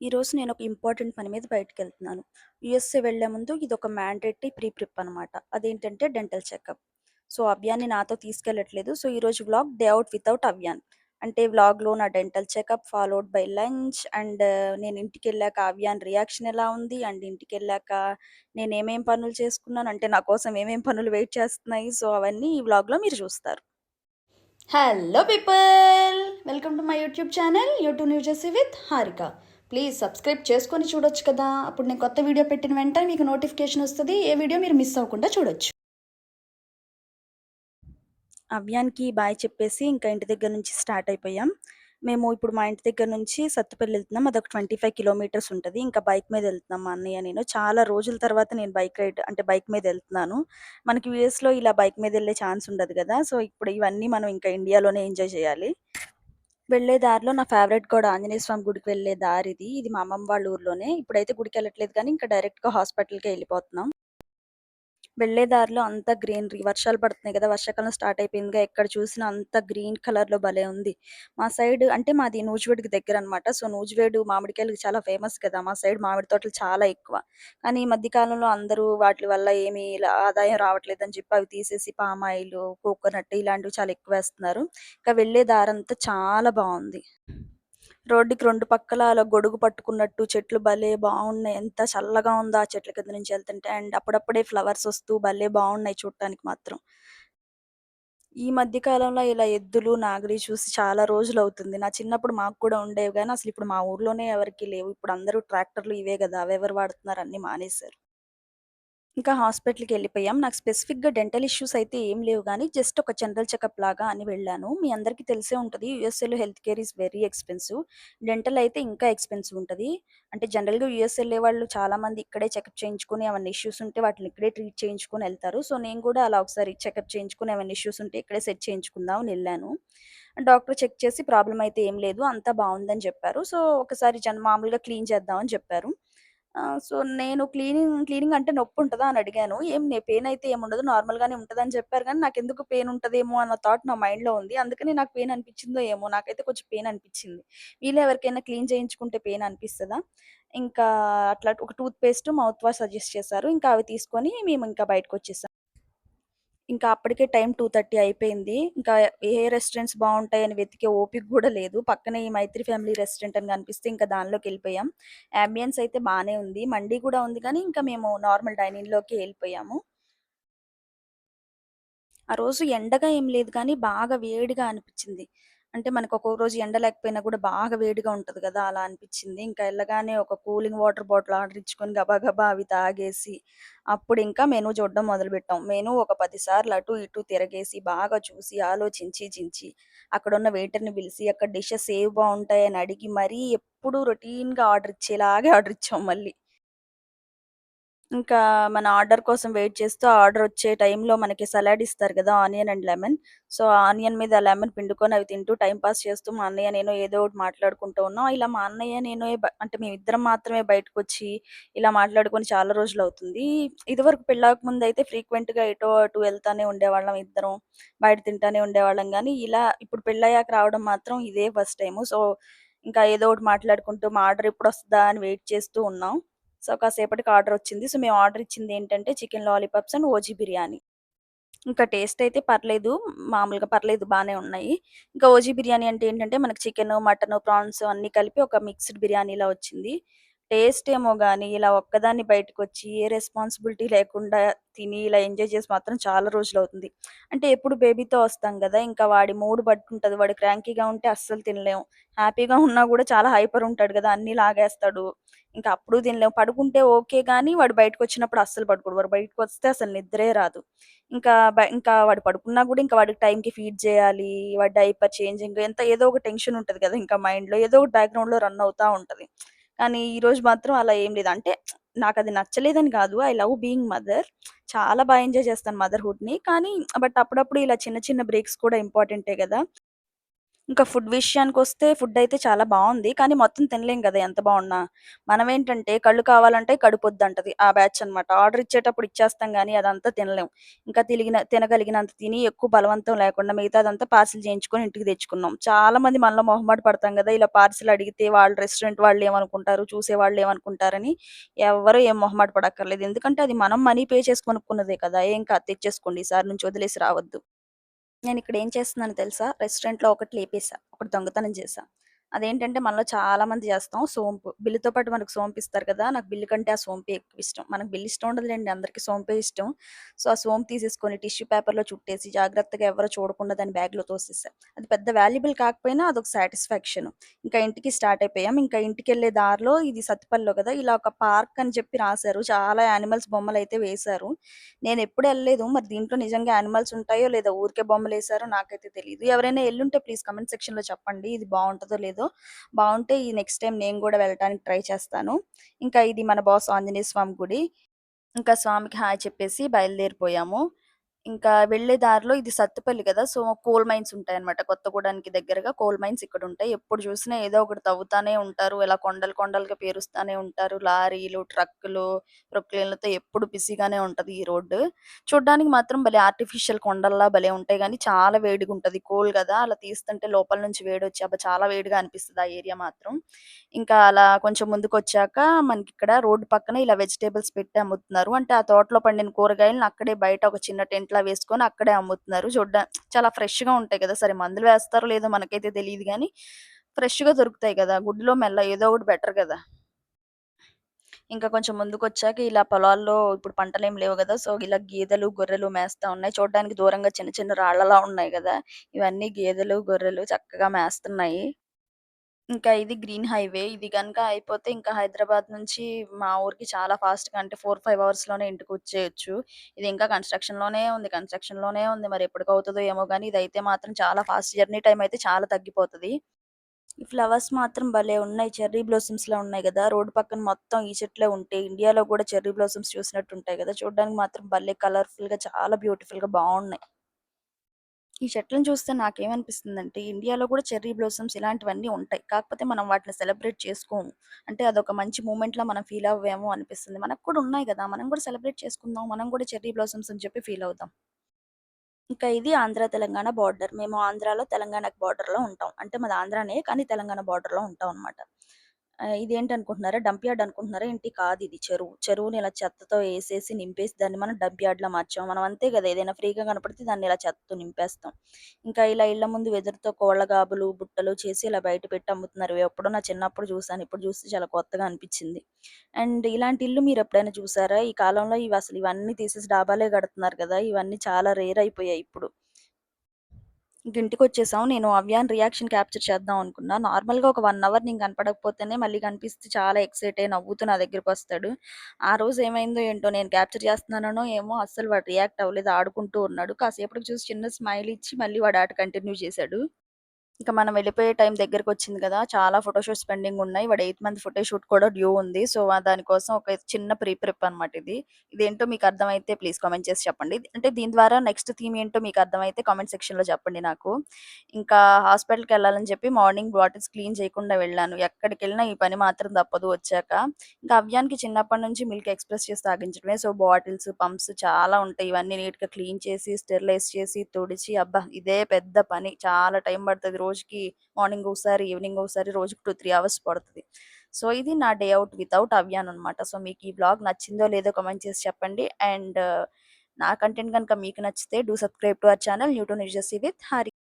ఈరోజు నేనొక ఇంపార్టెంట్ పని మీద బయటికెళ్తున్నాను. యూఎస్ఏ వెళ్ళే ముందు ఇదొక మ్యాండేటరీ ప్రీ అనమాట. అదేంటంటే డెంటల్ చెకప్. సో, అవ్యాన్ని నాతో తీసుకెళ్ళట్లేదు. సో, ఈరోజు vlog day out without Avyan. అంటే వ్లాగ్‌లో నా dental checkup followed by lunch and నేను ఇంటికెళ్ళాక అవ్యాన్ రియాక్షన్ ఎలా ఉంది? అండ్ ఇంటికెళ్ళాక నేనేమేం పనులు చేసుకున్నాను? అంటే నా కోసం ఏమేం పనులు వెయిట్ చేస్తున్నాయి? సో, అవన్నీ ఈ వ్లాగ్‌లో మీరు చూస్తారు. Hello people! Welcome to my YouTube channel YouTube new Jersey with Harika. Please subscribe చేసుకొని చూడొచ్చు కదా! అప్పుడు నేను కొత్త వీడియో పెట్టిన వెంటనే మీకు నోటిఫికేషన్ వస్తది. ఏ వీడియో మీరు మిస్ అవ్వకుండా చూడొచ్చు. అవ్యాన్‌కి బాయ్ చెప్పేసి ఇంకా ఇంటి దగ్గర నుంచి స్టార్ట్ అయిపోయాం. మేము ఇప్పుడు మా ఇంటి దగ్గర నుంచి సత్తుపల్లి ఎళ్తున్నాం. అదొక 25 కిలోమీటర్స్ ఉంటది. ఇంకా బైక్ మీద ఎళ్తున్నాం మా అన్నయ్య, నేను. చాలా రోజుల తర్వాత నేను బైక్ రైడ్ అంటే బైక్ మీద ఎళ్తున్నాను. మనకి యూఎస్‌లో ఇలా బైక్ మీద ఎళ్ళే ఛాన్స్ ఉండదు గదా! సో, ఇప్పుడు ఇవన్నీ మనం ఇంకా ఇండియాలోనే ఎంజాయ్ చేయాలి. వెళ్ళే దారిలో నా ఫేవరెట్ గోడ ఆంజనేయ స్వామి గుడికి వెళ్ళే దారిది. ఇది మా అమ్మమ్మ వాళ్ళ ఊర్లోనే. ఇప్పుడైతే గుడికెళ్ళట్లేదు కానీ, ఇంకా డైరెక్ట్‌గా హాస్పిటల్‌కే ఎళ్ళిపోతున్నాం. వెళ్ళే దారిలో అంతా గ్రీనరీ. వర్షాలు పడుతున్నాయి గదా! వర్షాకాలం స్టార్ట్ అయిపోయిందిగా. ఎక్కడ చూసినా అంతా గ్రీన్ కలర్‌లో భలే ఉంది. మా సైడ్ అంటే మాది నూజివీడుకి దగ్గరనమాట. సో, నూజివీడు మామిడికాయలకి చాలా ఫేమస్ కదా! మా సైడ్ మామిడి తోటలు చాలా ఎక్కువ. కానీ ఈ మధ్య కాలంలో అందరూ వాటి వల్ల ఏమి ఇలా ఆదాయం రావట్లేదని చెప్పి అవి తీసేసి పామాయిలు, కోకోనట్ ఇలాంటివి చాలా ఎక్కువేస్తున్నారు. ఇంకా వెళ్ళే దారంతా చాలా బావుంది. రోడ్డుకి 2 పక్కల అలా గొడుగు పట్టుకున్నట్టు చెట్లు భలే బావున్నాయి. ఎంత చల్లగా ఉందో ఆ చెట్ల కింద నుంచి ఎళ్తుంటే. అండ్ అప్పుడప్పుడే ఫ్లవర్స్ ఒస్తూ భలే బావున్నాయి చూడటానికి మాత్రం. ఈ మధ్య కాలంలో ఇలా ఎద్దులు, నాగలి చూసి చాలా రోజులవుతుంది. నా చిన్నప్పుడు మాకు కూడా ఉండేవి గానీ, అసలిప్పుడు మా ఊర్లోనే ఎవరికీ లేవు. ఇప్పుడు అందరూ ట్రాక్టర్లు ఇవే గదా! అవెవరు వాడుతున్నారు, అన్నీ మానేశారు. ఇంకా హాస్పిటల్‌కెళ్ళిపోయాం. నాకు స్పెసిఫిక్‌గా డెంటల్ ఇష్యూస్ అయితే ఏం లేవు గానీ, జస్ట్ ఒక జనరల్ చెకప్ లాగా అని వెళ్ళాను. మీ అందరికీ తెలిసే ఉంటది. యూఎస్ఏలో health care is very expensive. Dental అయితే ఇంకా ఎక్స్‌పెన్సివ్ ఉంటది. అంటే జనరల్‌గా యూఎస్ ఎళ్ళేవాళ్ళు చాలామంది ఇక్కడే చెకప్ చేయించుకొని, ఏమన్నా ఇష్యూస్ ఉంటే వాటిని ఇక్కడే ట్రీట్ చేయించుకొని ఎళ్తారు. సో, నేను కూడా అలా ఒకసారి చెకప్ చేయించుకొని, ఏమన్నా ఇష్యూస్ ఉంటే ఇక్కడే సెట్ చేయించుకుందాం అని ఎళ్ళాను. డాక్టర్ చెక్ చేసి ప్రాబ్లమ్ అయితే ఏం లేదు, అంతా బావుందని చెప్పారు. సో, ఒకసారి మామూలుగా క్లీన్ చేద్దాం అని చెప్పారు. సో, నేను క్లీనింగ్ అంటే నొప్పుంటదా అని అడిగాను. పెయిన్ అయితే ఏముండదు, నార్మల్‌గానే ఉంటదని చెప్పారు గానీ, నాకెందుకు పెయిన్ ఉంటదేమో అన్న థాట్ నా మైండ్‌లో ఉంది. అందుకని నాకు పెయిన్ అనిపిచ్చిందో ఏమో! నాకైతే కొంచెం పెయిన్ అనిపిచ్చింది. మీలో ఎవరికైనా క్లీన్ చేయించుకుంటే పెయిన్ అనిపిస్తదా? ఇంకా అట్లా ఒక toothpaste, mouthwash suggest చేశారు. ఇంకా అవి తీసుకొని మేమింకా బయటకొచ్చేసాం. ఇంకా అప్పటికే టైం 2:30 అయిపోయింది. ఇంకా ఏ రెస్టారెంట్స్ బావుంటాయని వెతికే ఓపిక గూడా లేదు. పక్కనే ఈ మైత్రి ఫ్యామిలీ రెస్టారెంట్ అని కనిపిస్తే ఇంకా దానిలోకెళ్ళిపోయాం. యాంబియన్స్ అయితే బానే ఉంది. మండీ కూడా ఉంది కానీ, ఇంకా మేము నార్మల్ డైనింగ్‌లోకే ఎళ్ళిపోయాము. ఆ రోజు ఎండగా ఏం లేదు కానీ, బాగా వేడిగా అనిపిచ్చింది. అంటే మనకు ఒక్కొక్క రోజు ఎండ లేకపోయినా కూడా బాగా వేడిగా ఉంటది గదా! అలా అనిపిచ్చింది. ఇంకా ఎళ్ళగానే ఒక కూలింగ్ వాటర్ బాటిల్ ఆర్డర్ ఇచ్చుకొని గబా అవి తాగేసి, అప్పుడింకా మెనూ చూడడం మొదలుపెట్టాం. మెనూ ఒక 10 సార్లు అటు ఇటు తిరగేసి, బాగా చూసి, ఆలోచించి, చించి, అక్కడున్న వెయిటర్‌ని పిలిసి, అక్కడ డిషెస్ ఏవి బావుంటాయని అడిగి మరీ ఎప్పుడూ రొటీన్‌గా ఆర్డర్ ఇచ్చేలాగే ఆర్డర్ ఇచ్చాం మళ్ళీ. ఇంకా మన ఆర్డర్ కోసం వెయిట్ చేస్తూ, ఆ ఆర్డర్ వచ్చే టైంలో మనకి సలాడ్ ఇస్తారు గదా! Onion and lemon. సో, ఆ ఆనియన్ మీద లెమన్ పిండుకొని అవి తింటూ టైమ్ పాస్ చేస్తూ మా అన్నయ్య, నేను ఏదో ఒకటి మాట్లాడుకుంటూ ఉన్నాం. ఇలా మా అన్నయ్య, నేను అంటే మేమిద్దరం మాత్రమే బయటకొచ్చి ఇలా మాట్లాడుకొని చాలా రోజులవుతుంది. ఇదివరకు పెళ్ళాక ముందయితే ఫ్రీక్వెంట్‌గా ఎటో అటు వెళ్తానే ఉండేవాళ్ళం ఇద్దరం. బయట తింటానే ఉండేవాళ్ళం గానీ, ఇలా ఇప్పుడు పెళ్ళయ్యాక రావడం మాత్రం ఇదే ఫస్ట్ టైము. సో, ఇంకా ఏదో ఒకటి మాట్లాడుకుంటూ మా ఆర్డర్ ఎప్పుడొస్తదా అని వెయిట్ చేస్తూ ఉన్నాం. సో, కాసేపటికి ఆర్డరొచ్చింది. సో, మేము ఆర్డర్ ఇచ్చిందేంటంటే chicken lollipops and OG biryani. ఇంకా టేస్ట్ అయితే పర్లేదు. మామూలుగా పర్లేదు, బానే ఉన్నాయి. ఇంకా ఓజీ బిర్యానీ అంటే ఏంటంటే మనకి చికెను, మటను, ప్రాన్స్ అన్నీ కలిపి ఒక మిక్స్డ్ బిర్యానీలా వచ్చింది. టేస్ట్ ఏమో గాని ఇలా ఒక్కదాన్ని బయటకొచ్చి ఏ రెస్పాన్సిబిలిటీ లేకుండా తిని ఇలా ఎంజాయ్ చేసి మాత్రం చాలా రోజులవుతుంది. అంటే ఎప్పుడు బేబీతో వస్తాం గదా! ఇంకా వాడి మూడ్ బట్టి ఉంటది. వాడు క్రాంకీగా ఉంటే అస్సలు తినలేం. హ్యాపీగా ఉన్నా గూడా చాలా హైపర్ ఉంటాడు గదా! అన్నీ లాగేస్తాడు. ఇంకా అప్పుడు తినలేం. పడుకుంటే ఓకే గానీ వాడు బయటకొచ్చినప్పుడు అస్సలు పడుకోడు. వాడు బయటకొస్తే అసలు నిద్రే రాదు. ఇంకా వాడు పడుకున్నా గూడా ఇంకా వాడికి టైంకి ఫీడ్ చేయాలి. వాడి డైపర్ చేంజింగ్ ఏదో ఒక టెన్షన్ ఉంటది గదా! ఇంకా మైండ్‌లో ఏదో ఒకటి బ్యాక్‌గ్రౌండ్‌లో రన్ అవుతా ఉంటది. కానీ ఈరోజు మాత్రం అలా ఏం లేదు. అంటే నాకది నచ్చలేదని గాదు. I love being mother. చాలా ఎంజాయ్ చేస్తాను మదర్‌హుడ్‌ని. కానీ అప్పుడప్పుడు ఇలా చిన్న చిన్న బ్రేక్స్ కూడా ఇంపార్టెంటే గదా! ఇంకా ఫుడ్ విషయానికొస్తే ఫుడ్డయితే చాలా బావుంది. కానీ మొత్తం తినలేం గదా! ఎంత బావున్నా. మనమేంటంటే కళ్ళు కావాలంటే కడుపొద్దంటది. ఆ బ్యాచ్ అనమాట. ఆర్డర్ ఇచ్చేటప్పుడు ఇచ్చేస్తాం గానీ అదంతా తినలేం. ఇంకా తినగలిగినంత తిని ఎక్కువ బలవంతం లేకుండా మిగతాదంతా పార్సిల్ చేయించుకొని ఇంటికి తెచ్చుకున్నాం. చాలా మంది మనలో మొహమాట పడతాం గదా! ఇలా పార్సిల్ అడిగితే వాళ్ళు రెస్టారెంట్ వాళ్ళేమనుకుంటారు, చూసేవాళ్ళేమనుకుంటారని ఎవ్వరు ఏం మొహమాట పడక్కర్లేదు. ఎందుకంటే అది మనం మనీ పే చేసి కొనుక్కున్నదే కదా! ఏం కాదు తెచ్చేసుకోండి. ఈసారి నుంచి వదిలేసి రావద్దు. నేనిక్కడేం చేస్తున్నానో తెలుసా? రెస్టారెంట్‌లో ఒకటి లేపేసా. ఒకటి దొంగతనం చేశా. అదేంటంటే మనలో చాలా మంది చేస్తాం సోంపు. బిల్లుతో పాటు మనకు సోంపిస్తారు కదా! నాకు బిల్లు కంటే ఆ సోంపే ఎక్కువిష్టం. మనకు బిల్ ఇష్టం ఉండదులెండి. అందరికి సోంపే ఇష్టం. సో, ఆ సోంపు తీసేసుకొని టిష్యూ పేపర్‌లో చుట్టేసి జాగ్రత్తగా ఎవరు చూడకుండా దాన్ని బ్యాగ్‌లో తోసేసా. అది పెద్ద వాల్యుబుల్ కాకపోయినా అదొక సాటిస్ఫాక్షన్. ఇంకా ఇంటికి స్టార్ట్ అయిపోయాం. ఇంకా ఇంటికెళ్ళే దారిలో ఇది సత్తుపల్లిలో కదా! ఇలా ఒక పార్క్ అని చెప్పి రాసారు. చాలా యానిమల్స్ బొమ్మలైతే వేశారు. నేనెప్పుడు ఎళ్ళలేదు. మరి దీంట్లో నిజంగా యానిమల్స్ ఉంటాయో, లేదా ఊరికే బొమ్మలేసారో నాకైతే తెలీదు. ఎవరైనా ఎళ్ళుంటే ప్లీజ్ కామెంట్ సెక్షన్‌లో చెప్పండి. ఇది బావుంటదో లేదో. బావుంటే ఈ నెక్స్ట్ టైమ్ నేను గూడా వెళ్ళటానికి ట్రై చేస్తాను. ఇంకా ఇది మన బాస్ ఆంజనేయ స్వామి గుడి. ఇంకా స్వామికి హాయ్ చెప్పేసి బయలుదేరిపోయాము. ఇంకా వెళ్ళే దారిలో ఇది సత్తుపల్లి కదా! సో, కోల్ మైన్స్ ఉంటాయన్నమాట. కొత్తగూడానికి దగ్గరగా కోల్ మైన్స్ ఇక్కడుంటాయి. ఎప్పుడు చూసినా ఏదో ఒకటి తవ్వుతానే ఉంటారు. ఇలా కొండలు కొండలుగా పేరుస్తానే ఉంటారు. లారీలు, ట్రక్కులు, ప్రొక్లేన్‌లతో ఎప్పుడు బిజీగానే ఉంటది ఈ రోడ్డు. చూడ్డానికి మాత్రం భలే ఆర్టిఫిషియల్ కొండల్లా భలే ఉంటాయి గానీ, చాలా వేడిగుంటది. కోల్ గదా! అలా తీస్తుంటే లోపల నుంచి వేడొచ్చి అబ్బా! చాలా వేడిగా అనిపిస్తది ఆ ఏరియా మాత్రం. ఇంకా అలా కొంచెం ముందుకొచ్చాక మనకిక్కడ రోడ్డు పక్కన ఇలా వెజిటబుల్స్ పెట్టి అమ్ముతున్నారు. అంటే ఆ తోటలో పండిన కూరగాయలను అక్కడే బయట ఒక చిన్న టెంట్‌లా వేసుకొని అక్కడే అమ్ముతున్నారు. చాలా ఫ్రెష్‌గా ఉంటాయి కదా! సరే మందులు వేస్తారో లేదో మనకైతే తెలీదు గానీ, ఫ్రెష్‌గా దొరుకుతాయి గదా! గుడ్డులో మెల్ల ఏదో ఒకటి బెటర్ గదా! ఇంకా కొంచెం ముందుకొచ్చాక ఇలా పొలాల్లో ఇప్పుడు పంటలేమి లేవు గదా! సో, ఇలా గేదెలు, గొర్రెలు మేస్తా ఉన్నాయి. చూడ్డానికి దూరంగా చిన్న చిన్న రాళ్ళలా ఉన్నాయి గదా! ఇవన్నీ గేదెలు, గొర్రెలు చక్కగా మేస్తున్నాయి. ఇంకా ఇది గ్రీన్ హైవే. ఇది గనుక అయిపోతే ఇంకా హైదరాబాద్ నుంచి మా ఊరికి చాలా ఫాస్ట్‌గా అంటే 4, 5 అవర్స్‌లోనే ఇంటికొచ్చేయొచ్చు. ఇది ఇంకా కన్‌స్ట్రక్షన్‌లోనే ఉంది. మరి ఎప్పటికవుతదో ఏమో గానీ ఇదైతే మాత్రం చాలా ఫాస్ట్ జర్నీ టైమ్ అయితే చాలా తగ్గిపోతది. ఈ ఫ్లవర్స్ మాత్రం భలే ఉన్నాయి. చెర్రీ బ్లాసమ్స్‌లా ఉన్నాయి గదా! రోడ్డు పక్కన మొత్తం ఈ చెట్లే ఉంటే ఇండియాలో గూడా చెర్రీ బ్లాసమ్స్ చూసినట్టు ఉంటాయి గదా! చూడ్డానికి మాత్రం భలే కలర్‌ఫుల్‌గా చాలా బ్యూటిఫుల్‌గా బావున్నాయి. ఈ చెట్లను చూస్తే నాకేమనిపిస్తుందంటే, ఇండియాలో కూడా చెర్రీ బ్లాసమ్స్ ఇలాంటివన్నీ ఉంటాయి. కాకపోతే మనం వాటిని సెలబ్రేట్ చేసుకోము. అంటే అదొక మంచి మూమెంట్‌లా మనం ఫీల్ అవ్వేమో అనిపిస్తుంది. మనకు కూడా ఉన్నాయి గదా! మనం కూడా సెలబ్రేట్ చేసుకుందాం. మనం కూడా చెర్రీ బ్లాసమ్స్ అని చెప్పి ఫీల్ అవుదాం. ఇంకా ఇది ఆంధ్ర, తెలంగాణ బోర్డర్. మేము ఆంధ్రాలో, తెలంగాణకి బోర్డర్‌లో ఉంటాం. అంటే మాది ఆంధ్రానే కానీ తెలంగాణ బోర్డర్‌లో ఉంటామనమాట. ఇదేంటనుకుంటున్నారా? డంప్ యార్డ్ అనుకుంటున్నారా ఏంటి? కాదిది చెరువు. చెరువుని ఇలా చెత్తతో ఏసేసి, నింపేసి దాన్ని మనం డంప్ యార్డ్‌లా మార్చాం. మనం అంతే గదా! ఏదైనా ఫ్రీగా కనపడితే దాన్ని ఇలా చెత్తతో నింపేస్తాం. ఇంకా ఇలా ఇళ్ళ ముందు వెదురుతో కోళ్ళ గాబులు, బుట్టలు చేసి ఇలా బయట పెట్టి అమ్ముతున్నారు. ఎప్పుడో నా చిన్నప్పుడు చూసాను. ఇప్పుడు చూస్తే చాలా కొత్తగా అనిపిచ్చింది. అండ్ ఇలాంటి ఇల్లు మీరెప్పుడైనా చూసారా? ఈ కాలంలో ఇవన్నీ తీసేసి డాబాలే కడుతున్నారు కదా! ఇవన్నీ చాలా రేర్ అయిపోయాయి ఇప్పుడు. ఇంకింటికొచ్చేసాం. నేను అవ్యాన్ రియాక్షన్ క్యాప్చర్ చేద్దాం అనుకున్నా. నార్మల్‌గా ఒక 1 అవర్ నేను కనపడకపోతేనే మళ్ళీ కనిపిస్తే చాలా ఎక్సైట్ అయ్యి నవ్వుతూ నా దగ్గరకొస్తాడు. ఆ రోజు ఏమైందో ఏంటో నేను క్యాప్చర్ చేస్తున్నాననో ఏమో అస్సలు వాడు రియాక్ట్ అవ్వలేదు. ఆడుకుంటూ ఉన్నాడు. కాసేపటికి చూసి చిన్న స్మైల్ ఇచ్చి మళ్ళీ వాడు ఆట కంటిన్యూ చేశాడు. ఇక మనం వెళ్ళిపోయే టైం దగ్గరకొచ్చింది గదా! చాలా ఫోటో షూట్స్ పెండింగున్నాయి. వాడు 8 మంత్ ఫోటో షూట్ కూడా డ్యూ ఉంది. సో, దానికోసం ఒక చిన్న ప్రిప్ అనమాట ఇది. ఇదేంటో మీకు అర్థమైతే ప్లీజ్ కామెంట్ చేసి చెప్పండి. అంటే దీని ద్వారా నెక్స్ట్ థీమ్ ఏంటో మీకు అర్థమైతే కామెంట్ సెక్షన్‌లో చెప్పండి నాకు. ఇంకా హాస్పిటల్‌కెళ్ళాలని చెప్పి మార్నింగ్ బాటిల్స్ క్లీన్ చేయకుండా వెళ్ళాను. ఎక్కడికెళ్ళినా ఈ పని మాత్రం తప్పదు వచ్చాక. ఇంకా అవ్యాన్‌కి చిన్నప్పటి నుంచి మిల్క్ ఎక్స్‌ప్రెస్ చేసి తాగించడమే. సో, బాటిల్స్, పంప్స్ చాలా ఉంటాయి. ఇవన్నీ నీట్‌గా క్లీన్ చేసి, స్టెరిలైజ్ చేసి, తుడిచి అబ్బా! ఇదే పెద్ద పని. చాలా టైం పడతది. రోజుకి మార్నింగ్ ఒకసారి, ఈవినింగ్ ఒకసారి రోజుకి 2, 3 అవర్స్ పడతది. సో, ఇది నా డే ఔట్ వితౌట్ అవ్యాన్ అనమాట. సో, మీకు ఈ వ్లాగ్ నచ్చిందో లేదో కామెంట్ చేసి చెప్పండి. అండ్ నా కంటెంట్ గనుక మీకు నచ్చితే do subscribe to our channel new to నిజస్సీ విత్ హరి.